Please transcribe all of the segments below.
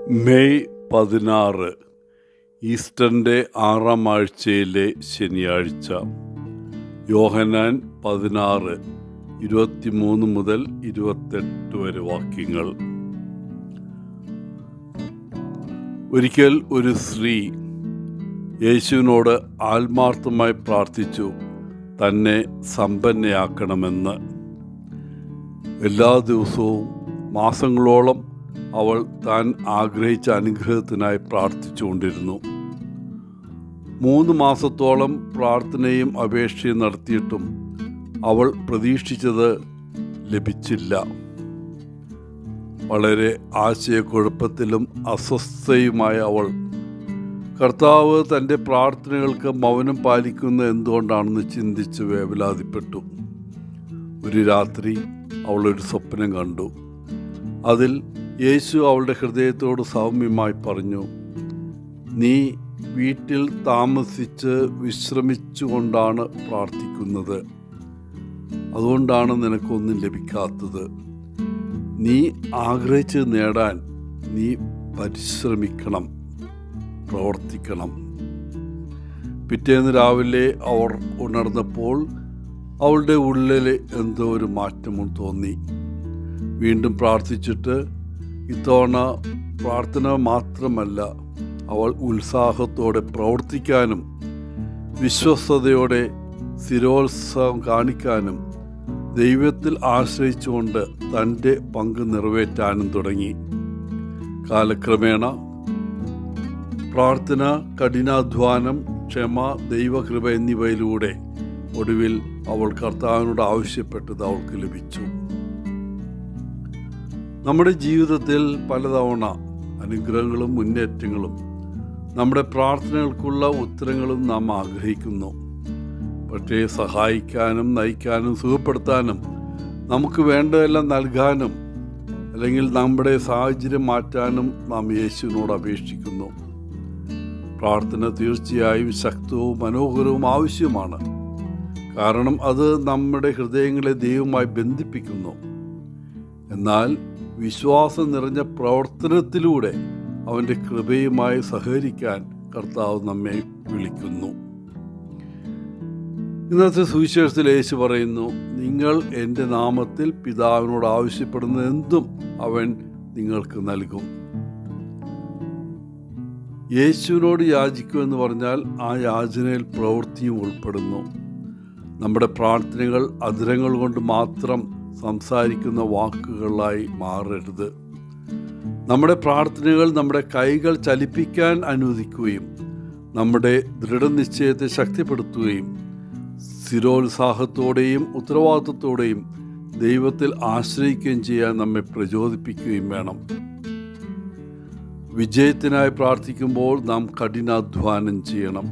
May 16 ഈസ്റ്ററിൻ്റെ 6-ാം ആഴ്ചയിലെ ശനിയാഴ്ച. യോഹന്നാൻ 16:23 മുതൽ 28 വരെ വാക്യങ്ങൾ. ഒരിക്കൽ ഒരു സ്ത്രീ യേശുവിനോട് ആത്മാർത്ഥമായി പ്രാർത്ഥിച്ചു, തന്നെ സമ്പന്നയാക്കണമെന്ന്. എല്ലാ ദിവസവും മാസങ്ങളോളം അവൾ താൻ ആഗ്രഹിച്ച അനുഗ്രഹത്തിനായി പ്രാർത്ഥിച്ചുകൊണ്ടിരുന്നു. 3 മാസത്തോളം പ്രാർത്ഥനയും അപേക്ഷയും നടത്തിയിട്ടും അവൾ പ്രതീക്ഷിച്ചത് ലഭിച്ചില്ല. വളരെ ആശയക്കുഴപ്പത്തിലും അസ്വസ്ഥയുമായ അവൾ കർത്താവ് തൻ്റെ പ്രാർത്ഥനകൾക്ക് മൗനം പാലിക്കുന്നത് എന്തുകൊണ്ടാണെന്ന് ചിന്തിച്ച് വേവലാതിപ്പെട്ടു. ഒരു രാത്രി അവളൊരു സ്വപ്നം കണ്ടു. അതിൽ യേശു അവളുടെ ഹൃദയത്തോട് സൗമ്യമായി പറഞ്ഞു, നീ വീട്ടിൽ താമസിച്ച് വിശ്രമിച്ചുകൊണ്ടാണ് പ്രാർത്ഥിക്കുന്നത്, അതുകൊണ്ടാണ് നിനക്കൊന്നും ലഭിക്കാത്തത്. നീ ആഗ്രഹിച്ചത് നേടാൻ നീ പരിശ്രമിക്കണം, പ്രവർത്തിക്കണം. പിറ്റേന്ന് രാവിലെ അവർ ഉണർന്നപ്പോൾ അവളുടെ ഉള്ളിൽ എന്തോ ഒരു മാറ്റവും തോന്നി. വീണ്ടും പ്രാർത്ഥിച്ചിട്ട് ഇത്തവണ പ്രാർത്ഥന മാത്രമല്ല, അവൾ ഉത്സാഹത്തോടെ പ്രവർത്തിക്കാനും വിശ്വസ്തയോടെ സ്ഥിരോത്സാഹം കാണിക്കാനും ദൈവത്തിൽ ആശ്രയിച്ചുകൊണ്ട് തൻ്റെ പങ്ക് നിറവേറ്റാനും തുടങ്ങി. കാലക്രമേണ പ്രാർത്ഥന, കഠിനാധ്വാനം, ക്ഷമ, ദൈവകൃപ എന്നിവയിലൂടെ ഒടുവിൽ അവൾ കർത്താവിനോട് ആവശ്യപ്പെട്ടത് അവൾക്ക് ലഭിച്ചു. നമ്മുടെ ജീവിതത്തിൽ പലതവണ അനുഗ്രഹങ്ങളും മുന്നേറ്റങ്ങളും നമ്മുടെ പ്രാർത്ഥനകൾക്കുള്ള ഉത്തരങ്ങളും നാം ആഗ്രഹിക്കുന്നു. പക്ഷേ സഹായിക്കാനും നയിക്കാനും സുഖപ്പെടുത്താനും നമുക്ക് വേണ്ടതെല്ലാം നൽകാനും അല്ലെങ്കിൽ നമ്മുടെ സാഹചര്യം മാറ്റാനും നാം യേശുവിനോട് അപേക്ഷിക്കുന്നു. പ്രാർത്ഥന തീർച്ചയായും ശക്തവും മനോഹരവും ആവശ്യമാണ്. കാരണം അത് നമ്മുടെ ഹൃദയങ്ങളെ ദൈവവുമായി ബന്ധിപ്പിക്കുന്നു. എന്നാൽ വിശ്വാസം നിറഞ്ഞ പ്രവർത്തനത്തിലൂടെ അവൻ്റെ കൃപയുമായി സഹകരിക്കാൻ കർത്താവ് നമ്മെ വിളിക്കുന്നു. ഇന്നത്തെ സുവിശേഷത്തിൽ യേശു പറയുന്നു, നിങ്ങൾ എൻ്റെ നാമത്തിൽ പിതാവിനോട് ആവശ്യപ്പെടുന്ന എന്തും അവൻ നിങ്ങൾക്ക് നൽകും. യേശുവിനോട് യാചിക്കുമെന്ന് പറഞ്ഞാൽ ആ യാചനയിൽ പ്രവൃത്തിയും ഉൾപ്പെടുന്നു. നമ്മുടെ പ്രാർത്ഥനകൾ അധരങ്ങൾ കൊണ്ട് മാത്രം സംസാരിക്കുന്ന വാക്കുകളായി മാറരുത്. നമ്മുടെ പ്രാർത്ഥനകൾ നമ്മുടെ കൈകൾ ചലിപ്പിക്കാൻ അനുവദിക്കുകയും നമ്മുടെ ദൃഢനിശ്ചയത്തെ ശക്തിപ്പെടുത്തുകയും സ്ഥിരോത്സാഹത്തോടെയും ഉത്തരവാദിത്വത്തോടെയും ദൈവത്തിൽ ആശ്രയിക്കുകയും ചെയ്യാൻ നമ്മെ പ്രചോദിപ്പിക്കുകയും വേണം. വിജയത്തിനായി പ്രാർത്ഥിക്കുമ്പോൾ നാം കഠിനാധ്വാനം ചെയ്യണം.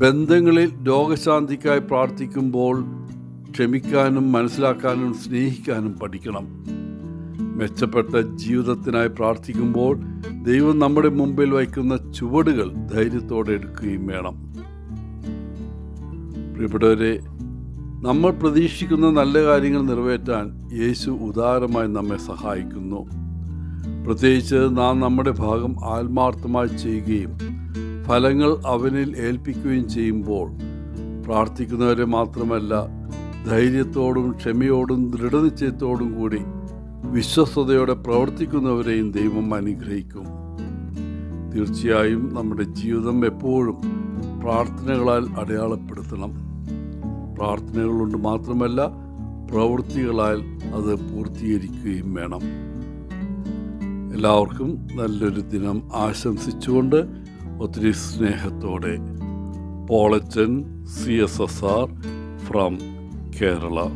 ബന്ധങ്ങളിൽ രോഗശാന്തിക്കായി പ്രാർത്ഥിക്കുമ്പോൾ ക്ഷമിക്കാനും മനസ്സിലാക്കാനും സ്നേഹിക്കാനും പഠിക്കണം. മെച്ചപ്പെട്ട ജീവിതത്തിനായി പ്രാർത്ഥിക്കുമ്പോൾ ദൈവം നമ്മുടെ മുമ്പിൽ വയ്ക്കുന്ന ചുവടുകൾ ധൈര്യത്തോടെ എടുക്കുകയും വേണം. പ്രിയപ്പെട്ടവരെ, നമ്മൾ പ്രതീക്ഷിക്കുന്ന നല്ല കാര്യങ്ങൾ നിറവേറ്റാൻ യേശു ഉദാരമായി നമ്മെ സഹായിക്കുന്നു. പ്രത്യേകിച്ച് നാം നമ്മുടെ ഭാഗം ആത്മാർത്ഥമായി ചെയ്യുകയും ഫലങ്ങൾ അവനിൽ ഏൽപ്പിക്കുകയും ചെയ്യുമ്പോൾ പ്രാർത്ഥിക്കുന്നവരെ മാത്രമല്ല, ധൈര്യത്തോടും ക്ഷമയോടും ദൃഢനിശ്ചയത്തോടും കൂടി വിശ്വസ്തയോടെ പ്രവർത്തിക്കുന്നവരെയും ദൈവം അനുഗ്രഹിക്കും. തീർച്ചയായും നമ്മുടെ ജീവിതം എപ്പോഴും പ്രാർത്ഥനകളാൽ അടയാളപ്പെടുത്തണം. പ്രാർത്ഥനകൾ കൊണ്ട് മാത്രമല്ല, പ്രവൃത്തികളാൽ അത് പൂർത്തീകരിക്കുകയും വേണം. എല്ലാവർക്കും നല്ലൊരു ദിനം ആശംസിച്ചുകൊണ്ട് ഒത്തിരി സ്നേഹത്തോടെ പോളച്ചൻ, CSSR ഫ്രം Kerala.